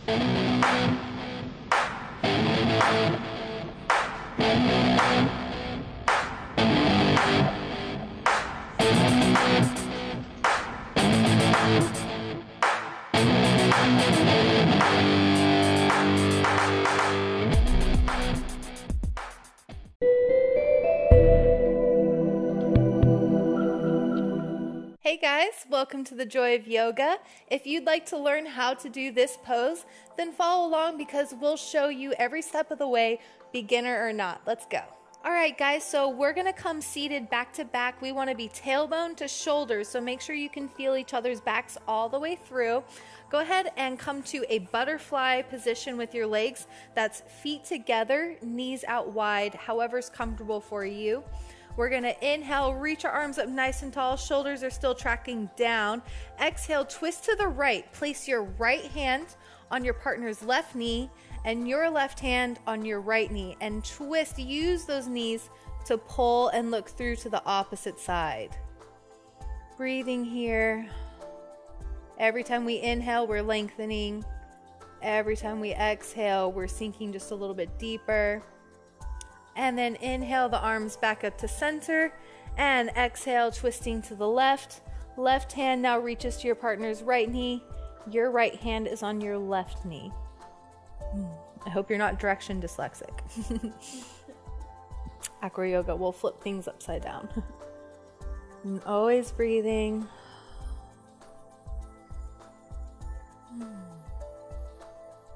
Hey guys, welcome to the Joy of Yoga. If you'd like to learn how to do this pose, then follow along because we'll show you every step of the way, beginner or not. Let's go. All right guys, so we're gonna come seated back to back. We wanna be tailbone to shoulders, so make sure you can feel each other's backs all the way through. Go ahead and come to a butterfly position with your legs. That's feet together, knees out wide, however's comfortable for you. We're gonna inhale, reach our arms up nice and tall, shoulders are still tracking down. Exhale, twist to the right. Place your right hand on your partner's left knee and your left hand on your right knee, and twist. Use those knees to pull and look through to the opposite side. Breathing here. Every time we inhale, we're lengthening. Every time we exhale, we're sinking just a little bit deeper. And then inhale the arms back up to center, and exhale, twisting to the left. Left hand now reaches to your partner's right knee. Your right hand is on your left knee. I hope you're not direction dyslexic. AcroYoga will flip things upside down. And always breathing.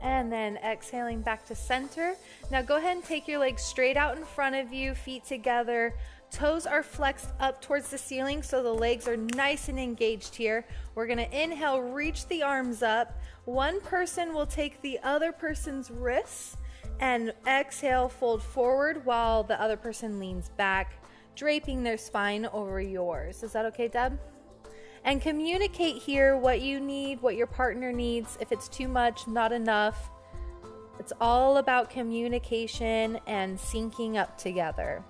And then exhaling back to center. Now go ahead and take your legs straight out in front of you, feet together. Toes are flexed up towards the ceiling, so the legs are nice and engaged here. We're gonna inhale, reach the arms up. One person will take the other person's wrists, and exhale, fold forward while the other person leans back, draping their spine over yours. Is that okay, Deb? And communicate here what you need, what your partner needs. If it's too much, not enough. It's all about communication and syncing up together.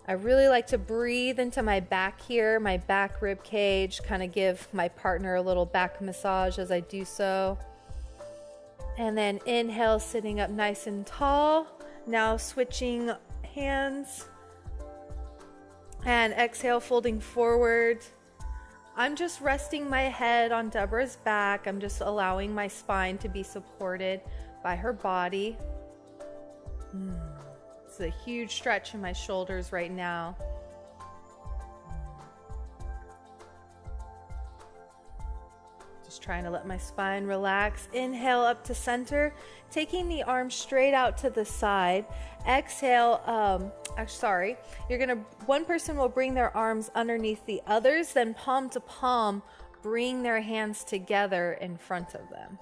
I really like to breathe into my back here, my back rib cage, kind of give my partner a little back massage as I do so. And then inhale, sitting up nice and tall. Now switching hands. And exhale, folding forward. I'm just resting my head on Deborah's back. I'm just allowing my spine to be supported by her body. It's a huge stretch in my shoulders right now. Just trying to let my spine relax. Inhale up to center, taking the arms straight out to the side. Exhale, one person will bring their arms underneath the others, then palm to palm, bring their hands together in front of them.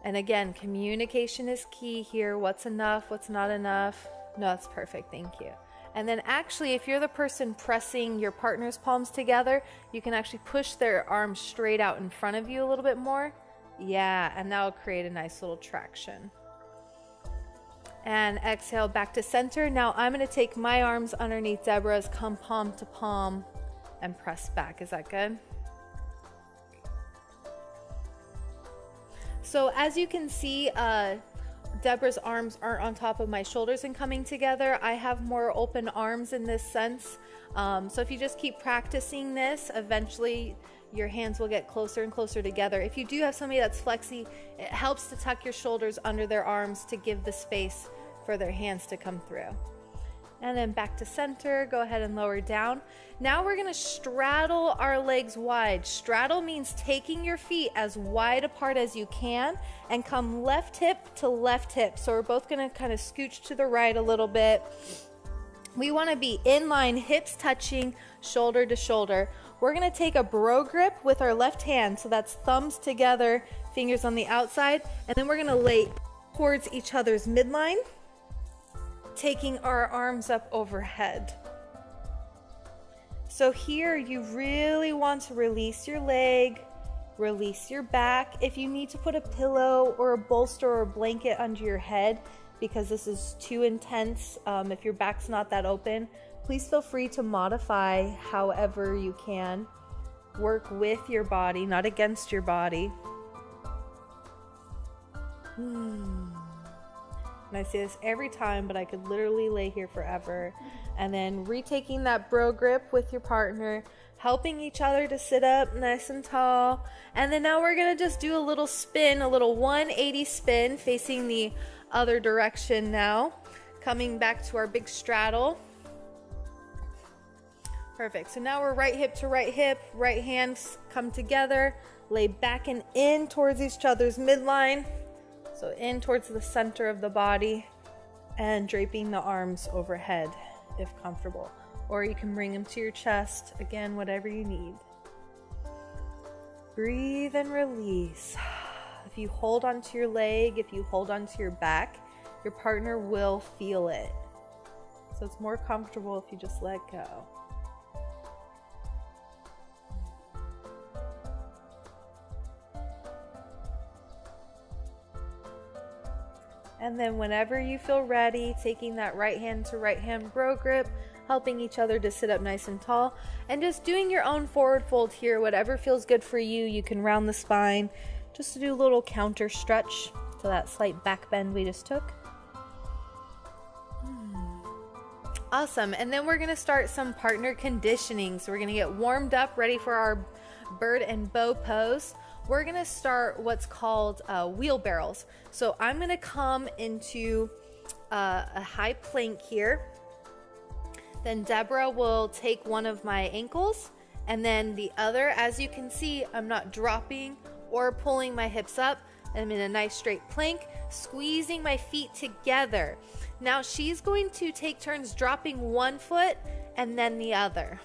And again, communication is key here. What's enough? What's not enough? No, that's perfect. Thank you. And then actually, if you're the person pressing your partner's palms together, you can actually push their arms straight out in front of you a little bit more. Yeah, and that'll create a nice little traction. And exhale back to center. Now I'm going to take my arms underneath Deborah's, come palm to palm, and press back. Is that good? So as you can see, Deborah's arms aren't on top of my shoulders and coming together. I have more open arms in this sense. So if you just keep practicing this, eventually your hands will get closer and closer together. If you do have somebody that's flexy, it helps to tuck your shoulders under their arms to give the space for their hands to come through. And then back to center, go ahead and lower down. Now we're gonna straddle our legs wide. Straddle means taking your feet as wide apart as you can and come left hip to left hip. So we're both gonna kind of scooch to the right a little bit. We wanna be in line, hips touching, shoulder to shoulder. We're gonna take a bro grip with our left hand. So that's thumbs together, fingers on the outside. And then we're gonna lay towards each other's midline, taking our arms up overhead. So here you really want to release your leg, release your back. If you need to put a pillow or a bolster or a blanket under your head because this is too intense, if your back's not that open, please feel free to modify however you can. Work with your body, not against your body. And I say this every time, but I could literally lay here forever. And then retaking that bro grip with your partner, helping each other to sit up nice and tall. And then now we're gonna just do a little spin, a little 180 spin facing the other direction now. Coming back to our big straddle. Perfect. So now we're right hip to right hip, right hands come together, lay back and in towards each other's midline. So in towards the center of the body and draping the arms overhead if comfortable. Or you can bring them to your chest. Again, whatever you need. Breathe and release. If you hold onto your leg, if you hold onto your back, your partner will feel it. So it's more comfortable if you just let go. And then whenever you feel ready, taking that right hand to right hand bro grip, helping each other to sit up nice and tall, and just doing your own forward fold here, whatever feels good for you. You can round the spine, just to do a little counter stretch to that slight back bend we just took. Awesome. And then we're going to start some partner conditioning. So we're going to get warmed up, ready for our bird and bow pose. We're going to start what's called wheelbarrows. So I'm going to come into a high plank here. Then Deborah will take one of my ankles and then the other. As you can see, I'm not dropping or pulling my hips up. I'm in a nice straight plank, squeezing my feet together. Now she's going to take turns dropping one foot and then the other.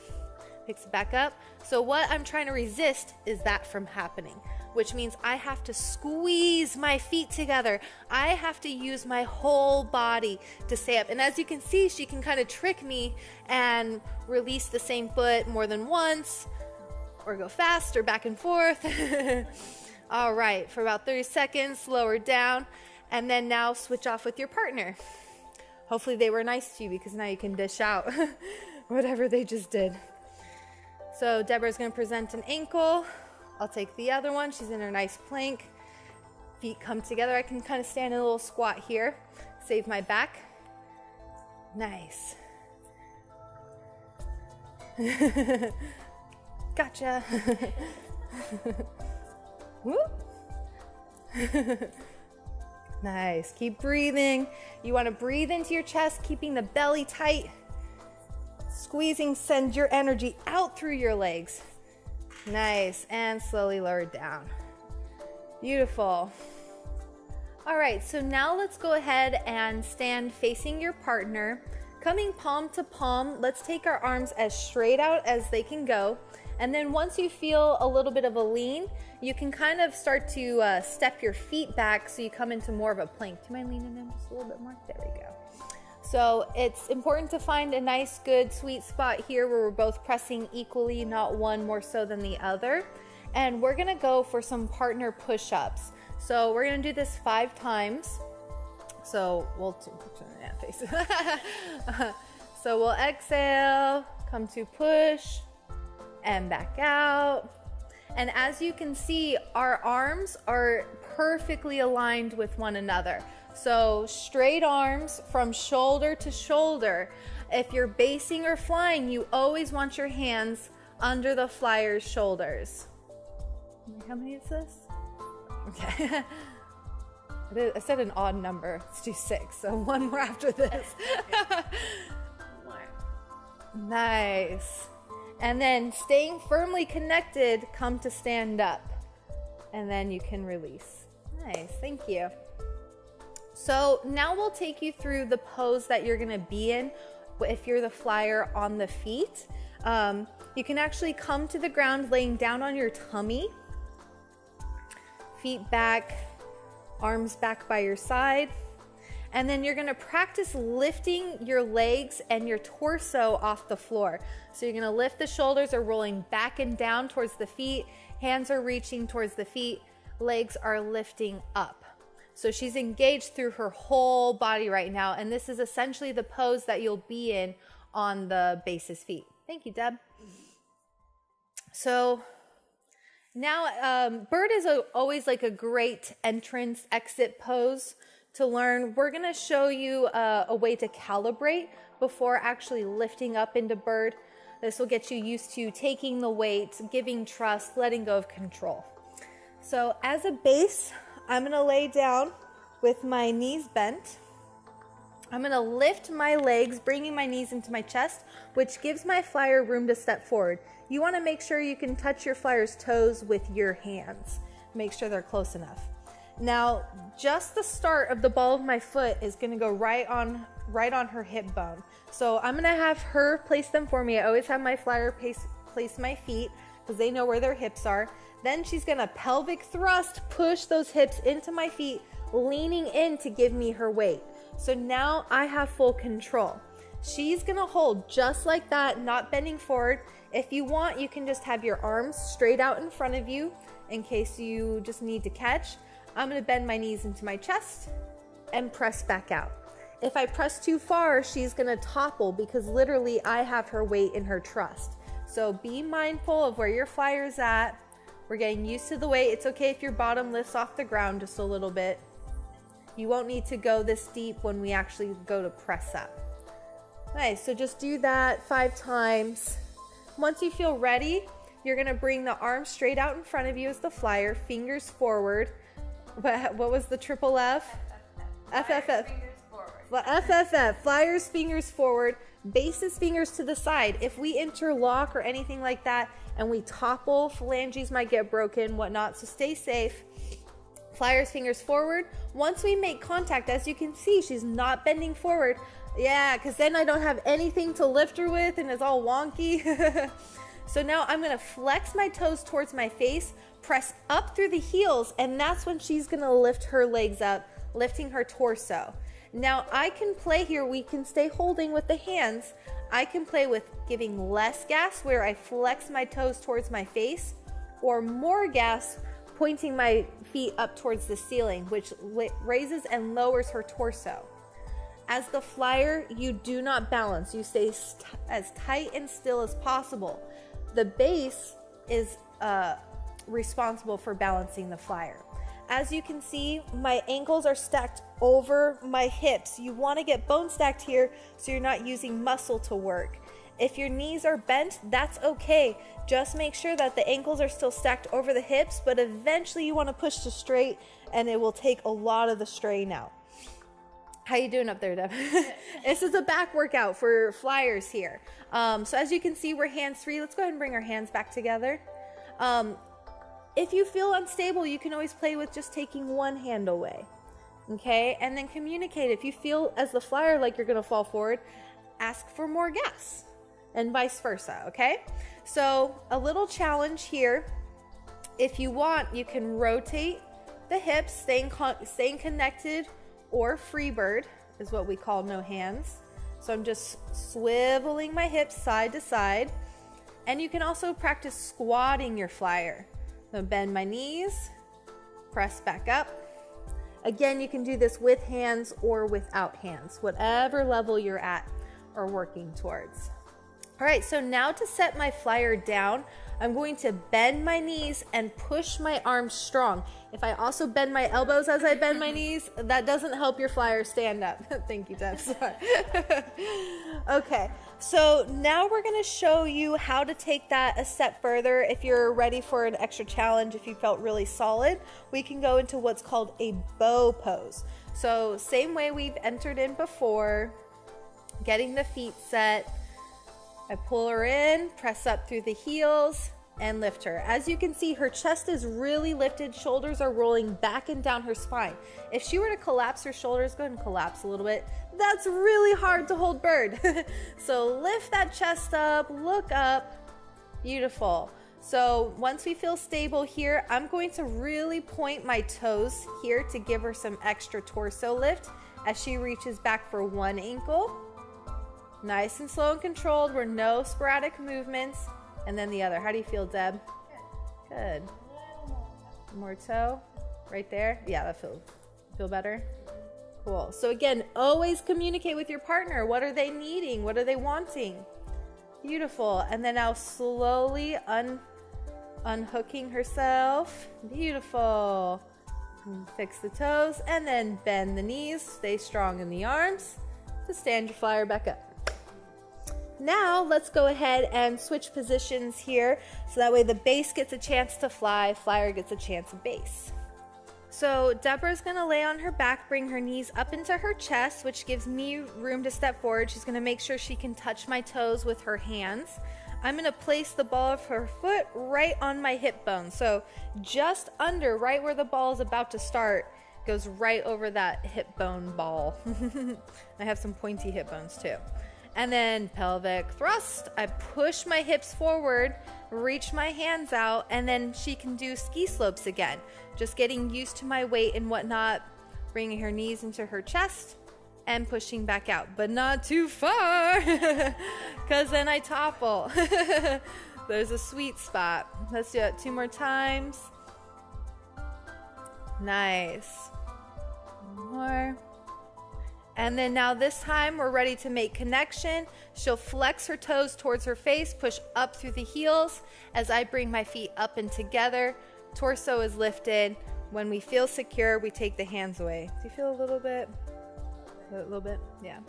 Picks it back up. So what I'm trying to resist is that from happening, which means I have to squeeze my feet together. I have to use my whole body to stay up. And as you can see, she can kind of trick me and release the same foot more than once, or go fast or back and forth. All right, for about 30 seconds, lower down, and then now switch off with your partner. Hopefully they were nice to you, because now you can dish out whatever they just did. So Deborah's going to present an ankle. I'll take the other one. She's in her nice plank. Feet come together. I can kind of stand in a little squat here. Save my back. Nice. Gotcha. Nice. Keep breathing. You want to breathe into your chest, keeping the belly tight. Squeezing, send your energy out through your legs. Nice. And slowly lower down. Beautiful. All right, so now let's go ahead and stand facing your partner. Coming palm to palm, let's take our arms as straight out as they can go. And then once you feel a little bit of a lean, you can kind of start to step your feet back so you come into more of a plank. Do you mind leaning in just a little bit more? There we go. So it's important to find a nice, good, sweet spot here where we're both pressing equally, not one more so than the other. And we're gonna go for some partner push-ups. So we're gonna do this 5 times. So we'll face. So we'll exhale, come to push, and back out. And as you can see, our arms are perfectly aligned with one another. So straight arms from shoulder to shoulder. If you're basing or flying, you always want your hands under the flyer's shoulders. How many is this? Okay. I said an odd number. Let's do 6. So 1 more after this. Nice. And then staying firmly connected, come to stand up. And then you can release. Nice, thank you. So now we'll take you through the pose that you're gonna be in if you're the flyer on the feet. You can actually come to the ground laying down on your tummy. Feet back, arms back by your side. And then you're gonna practice lifting your legs and your torso off the floor. So you're gonna lift the shoulders are rolling back and down towards the feet. Hands are reaching towards the feet. Legs are lifting up. So she's engaged through her whole body right now. And this is essentially the pose that you'll be in on the base's feet. Thank you, Deb. So Now, bird is always like a great entrance exit pose to learn. We're going to show you a way to calibrate before actually lifting up into bird. This will get you used to taking the weight, giving trust, letting go of control. So as a base, I'm going to lay down with my knees bent. I'm going to lift my legs, bringing my knees into my chest, which gives my flyer room to step forward. You want to make sure you can touch your flyer's toes with your hands. Make sure they're close enough. Now, just the start of the ball of my foot is going to go right on her hip bone. So I'm going to have her place them for me. I always have my flyer place my feet because they know where their hips are. Then she's going to pelvic thrust, push those hips into my feet, leaning in to give me her weight. So now I have full control. She's gonna hold just like that, not bending forward. If you want, you can just have your arms straight out in front of you in case you just need to catch. I'm gonna bend my knees into my chest and press back out. If I press too far, she's gonna topple because literally I have her weight in her trust. So be mindful of where your flyer's at. We're getting used to the weight. It's okay if your bottom lifts off the ground just a little bit. You won't need to go this deep when we actually go to press up. Nice, so just do that 5 times. Once you feel ready, you're gonna bring the arms straight out in front of you as the flyer, fingers forward. What was the triple F? FFF. FFF, flyers, fingers forward, bases, fingers to the side. If we interlock or anything like that and we topple, phalanges might get broken, whatnot, so stay safe. Flyers, fingers forward. Once we make contact, as you can see, she's not bending forward. Yeah, because then I don't have anything to lift her with and it's all wonky. So now I'm going to flex my toes towards my face, press up through the heels, and that's when she's going to lift her legs up, lifting her torso. Now I can play here. We can stay holding with the hands. I can play with giving less gas where I flex my toes towards my face, or more gas pointing my feet up towards the ceiling, which raises and lowers her torso. As the flyer, you do not balance. You stay as tight and still as possible. The base is responsible for balancing the flyer. As you can see, my ankles are stacked over my hips. You want to get bone stacked here so you're not using muscle to work. If your knees are bent, that's okay. Just make sure that the ankles are still stacked over the hips, but eventually you want to push to straight and it will take a lot of the strain out. How you doing up there, Deb? This is a back workout for flyers here. So as you can see, we're hands-free. Let's go ahead and bring our hands back together. If you feel unstable, you can always play with just taking one hand away. Okay, and then communicate. If you feel as the flyer like you're gonna fall forward, ask for more gas and vice versa, okay? So a little challenge here. If you want, you can rotate the hips, staying connected, or free bird is what we call no hands. So I'm just swiveling my hips side to side. And you can also practice squatting your flyer. So bend my knees, press back up. Again, you can do this with hands or without hands, whatever level you're at or working towards. All right, so now to set my flyer down, I'm going to bend my knees and push my arms strong. If I also bend my elbows as I bend my knees, that doesn't help your flyer stand up. Thank you, Deb. Sorry. Okay, so now we're going to show you how to take that a step further. If you're ready for an extra challenge, if you felt really solid, we can go into what's called a bow pose. So same way we've entered in before, getting the feet set. I pull her in, press up through the heels, and lift her. As you can see, her chest is really lifted, shoulders are rolling back and down her spine. If she were to collapse her shoulders, go ahead and collapse a little bit. That's really hard to hold bird. So lift that chest up, look up. Beautiful. So once we feel stable here, I'm going to really point my toes here to give her some extra torso lift as she reaches back for one ankle. Nice and slow and controlled. We're no sporadic movements. And then the other. How do you feel, Deb? Good. One more toe. Right there. Yeah, that feel better? Cool. So again, always communicate with your partner. What are they needing? What are they wanting? Beautiful. And then now slowly unhooking herself. Beautiful. And fix the toes and then bend the knees. Stay strong in the arms to stand your flyer back up. Now let's go ahead and switch positions here so that way the base gets a chance to fly, flyer gets a chance of base. So Deborah's gonna lay on her back, bring her knees up into her chest, which gives me room to step forward. She's gonna make sure she can touch my toes with her hands. I'm gonna place the ball of her foot right on my hip bone. So just under, right where the ball is about to start, goes right over that hip bone ball. I have some pointy hip bones too. And then pelvic thrust. I push my hips forward, reach my hands out, and then she can do ski slopes again. Just getting used to my weight and whatnot, bringing her knees into her chest and pushing back out, but not too far because then I topple. There's a sweet spot. Let's do it 2 more times. Nice. 1 more. And then now this time we're ready to make connection. She'll flex her toes towards her face, push up through the heels as I bring my feet up and together. Torso is lifted. When we feel secure, we take the hands away. Do you feel a little bit? A little bit? Yeah.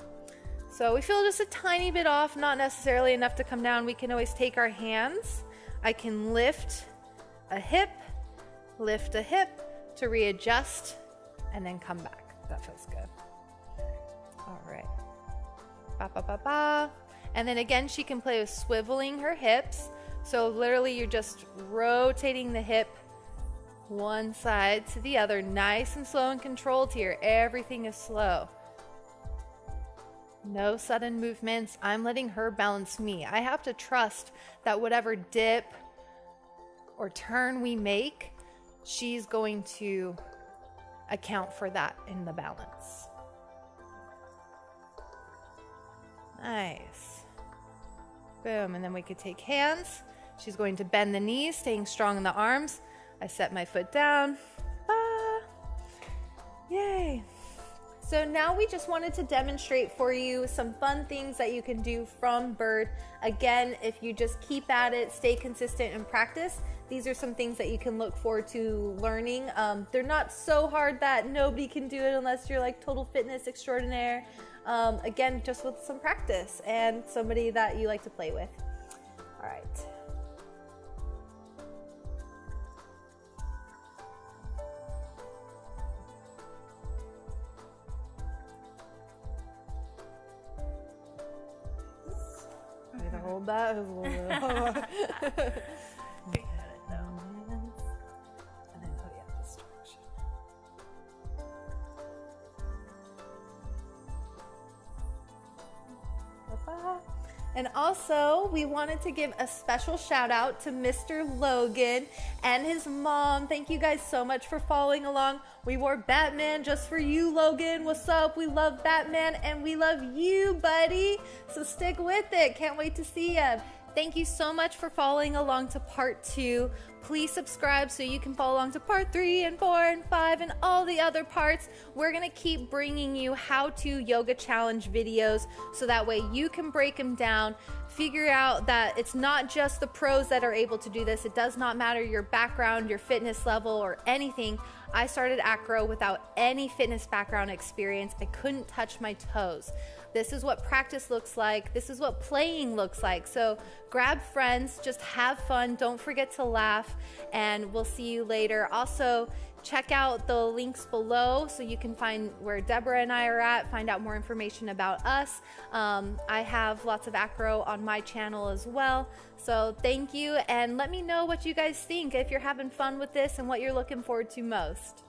So we feel just a tiny bit off, not necessarily enough to come down. We can always take our hands. I can lift a hip to readjust, and then come back. That feels good. All right. Ba, ba, ba, ba. And then again, she can play with swiveling her hips. So literally you're just rotating the hip one side to the other, nice and slow and controlled here. Everything is slow. No sudden movements. I'm letting her balance me. I have to trust that whatever dip or turn we make, she's going to account for that in the balance. Nice. Boom. And then we could take hands. She's going to bend the knees, staying strong in the arms. I set my foot down. Ah. Yay. So now we just wanted to demonstrate for you some fun things that you can do from bird. Again, if you just keep at it, stay consistent and practice, these are some things that you can look forward to learning. They're not so hard that nobody can do it unless you're like total fitness extraordinaire. Again, just with some practice and somebody that you like to play with. All right. I'm gonna hold that. It was a little bit hard. And then put it this direction. And also, we wanted to give a special shout out to Mr. Logan and his mom. Thank you guys so much for following along. We wore Batman just for you, Logan. What's up? We love Batman and we love you, buddy. So stick with it. Can't wait to see you. Thank you so much for following along to part 2. Please subscribe so you can follow along to part 3 and 4 and 5 and all the other parts. We're going to keep bringing you how-to yoga challenge videos so that way you can break them down, figure out that it's not just the pros that are able to do this. It does not matter your background, your fitness level, or anything. I started acro without any fitness background experience. I couldn't touch my toes. This is what practice looks like. This is what playing looks like. So grab friends, just have fun. Don't forget to laugh, and we'll see you later. Also, check out the links below so you can find where Deborah and I are at, find out more information about us. I have lots of acro on my channel as well. So thank you, and let me know what you guys think, if you're having fun with this and what you're looking forward to most.